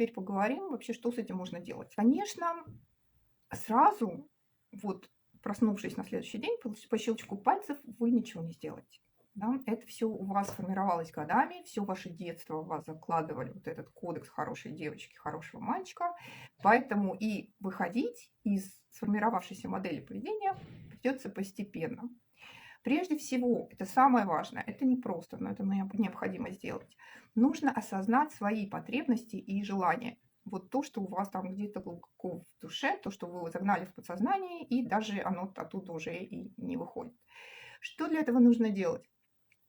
теперь поговорим вообще, что с этим можно делать. Конечно, сразу, вот проснувшись на следующий день, по щелчку пальцев вы ничего не сделаете. Да? Это все у вас формировалось годами, все ваше детство у вас закладывали вот этот кодекс хорошей девочки, хорошего мальчика. Поэтому и выходить из сформировавшейся модели поведения придется постепенно. Прежде всего, это самое важное, это не просто, но это необходимо сделать. Нужно осознать свои потребности и желания. Вот то, что у вас там где-то глубоко в душе, то, что вы загнали в подсознание, и даже оно оттуда уже и не выходит. Что для этого нужно делать?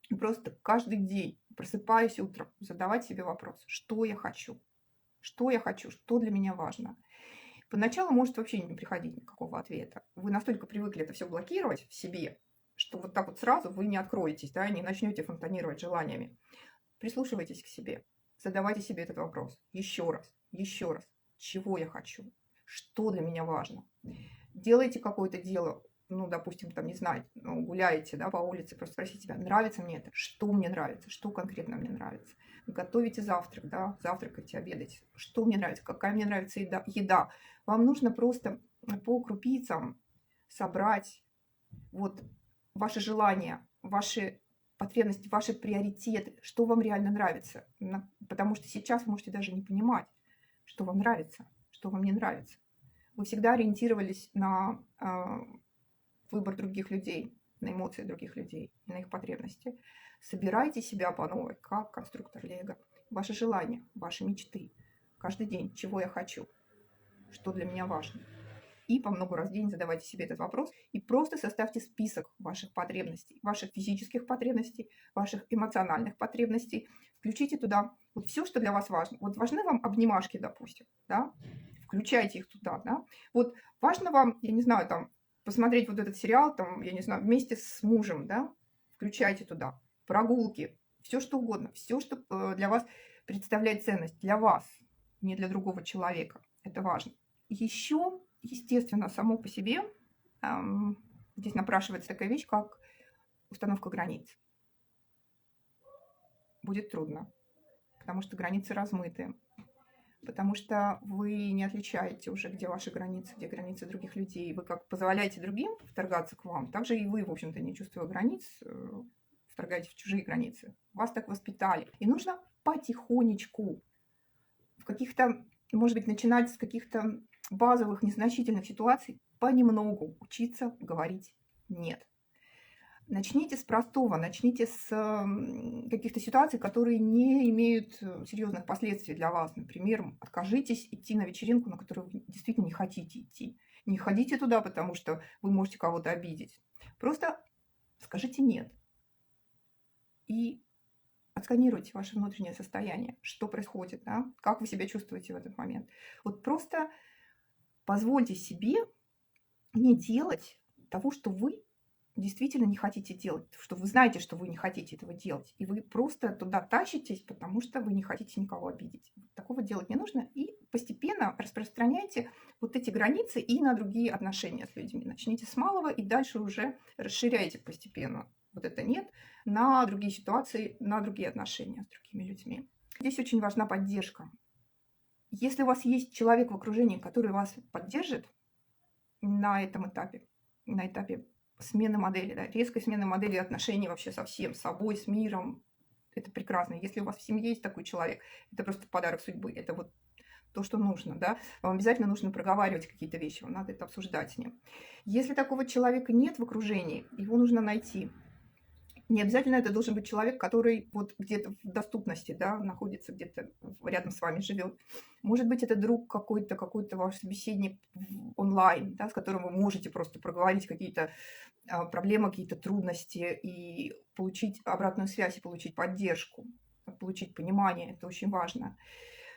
Просто каждый день, просыпаясь утром, задавать себе вопрос, что я хочу, что для меня важно. Поначалу может вообще не приходить никакого ответа. Вы настолько привыкли это все блокировать в себе, что вот так вот сразу вы не откроетесь, да, не начнете фонтанировать желаниями. Прислушивайтесь к себе, задавайте себе этот вопрос еще раз. Чего я хочу? Что для меня важно? Делайте какое-то дело, ну, допустим, там, не знаю, ну, гуляете, да, по улице, просто спросите себя, нравится мне это? Что мне нравится? Что конкретно мне нравится? Готовите завтрак, да, завтракайте, обедаете. Что мне нравится? Какая мне нравится еда? Вам нужно просто по крупицам собрать вот ваши желания, ваши потребности, ваши приоритеты, что вам реально нравится. Потому что сейчас вы можете даже не понимать, что вам нравится, что вам не нравится. Вы всегда ориентировались на выбор других людей, на эмоции других людей, на их потребности. Собирайте себя по новой, как конструктор Лего. Ваши желания, ваши мечты. Каждый день, чего я хочу, что для меня важно. И по много раз в день задавайте себе этот вопрос и просто составьте список ваших потребностей, ваших физических потребностей, ваших эмоциональных потребностей. Включите туда вот все, что для вас важно. Вот важны вам обнимашки, допустим, да? Включайте их туда, да? Вот важно вам, я не знаю, там, посмотреть вот этот сериал, там, я не знаю, вместе с мужем, да? Включайте туда. Прогулки, все что угодно, все, что для вас представляет ценность, для вас, не для другого человека. Это важно. Еще, естественно, само по себе здесь напрашивается такая вещь, как установка границ. Будет трудно, потому что границы размыты, потому что вы не отличаете уже, где ваши границы, где границы других людей. Вы как позволяете другим вторгаться к вам, так же и вы, в общем-то, не чувствуя границ, вторгаете в чужие границы. Вас так воспитали. И нужно потихонечку, в каких-то, может быть, начинать с каких-то базовых, незначительных ситуаций, понемногу учиться говорить «нет». Начните с простого, начните с каких-то ситуаций, которые не имеют серьезных последствий для вас. Например, откажитесь идти на вечеринку, на которую вы действительно не хотите идти. Не ходите туда, потому что вы можете кого-то обидеть. Просто скажите «нет». И отсканируйте ваше внутреннее состояние, что происходит, да? Как вы себя чувствуете в этот момент. Вот просто позвольте себе не делать того, что вы действительно не хотите делать, что вы знаете, что вы не хотите этого делать, и вы просто туда тащитесь, потому что вы не хотите никого обидеть. Такого делать не нужно, и постепенно распространяйте вот эти границы и на другие отношения с людьми. Начните с малого и дальше уже расширяйте постепенно вот это «нет» на другие ситуации, на другие отношения с другими людьми. Здесь очень важна поддержка. Если у вас есть человек в окружении, который вас поддержит на этом этапе, на этапе смены модели, да, резкой смены модели отношений вообще со всем, с собой, с миром, это прекрасно. Если у вас в семье есть такой человек, это просто подарок судьбы, это вот то, что нужно, да, вам обязательно нужно проговаривать какие-то вещи, вам надо это обсуждать с ним. Если такого человека нет в окружении, его нужно найти. Не обязательно это должен быть человек, который вот где-то в доступности, да, находится где-то рядом с вами, живет. Может быть, это друг какой-то ваш собеседник онлайн, да, с которым вы можете просто проговорить какие-то проблемы, какие-то трудности и получить обратную связь, и получить поддержку, получить понимание. Это очень важно.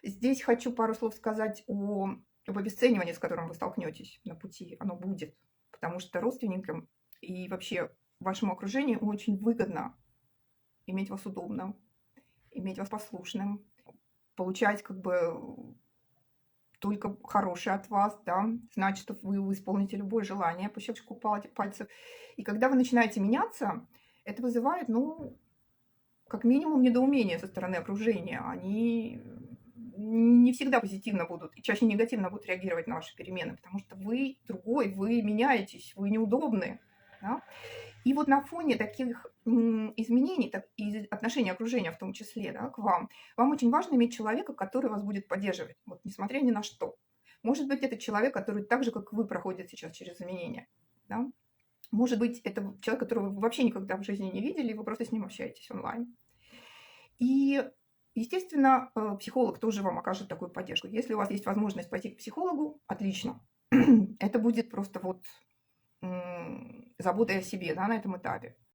Здесь хочу пару слов сказать об обесценивании, с которым вы столкнетесь на пути. Оно будет, потому что родственникам и вообще вашему окружению очень выгодно иметь вас удобным, иметь вас послушным, получать как бы только хорошее от вас, да, знать, что вы исполните любое желание по щелчку пальцев. И когда вы начинаете меняться, это вызывает, ну, как минимум недоумение со стороны окружения. Они не всегда позитивно будут, и чаще негативно будут реагировать на ваши перемены, потому что вы другой, вы меняетесь, вы неудобны. Да? И вот на фоне таких изменений, и отношения окружения в том числе, да, к вам очень важно иметь человека, который вас будет поддерживать, вот, несмотря ни на что. Может быть, это человек, который так же, как вы, проходит сейчас через изменения. Да? Может быть, это человек, которого вы вообще никогда в жизни не видели, и вы просто с ним общаетесь онлайн. И, естественно, психолог тоже вам окажет такую поддержку. Если у вас есть возможность пойти к психологу, отлично. Это будет просто вот заботой о себе, да, на этом этапе.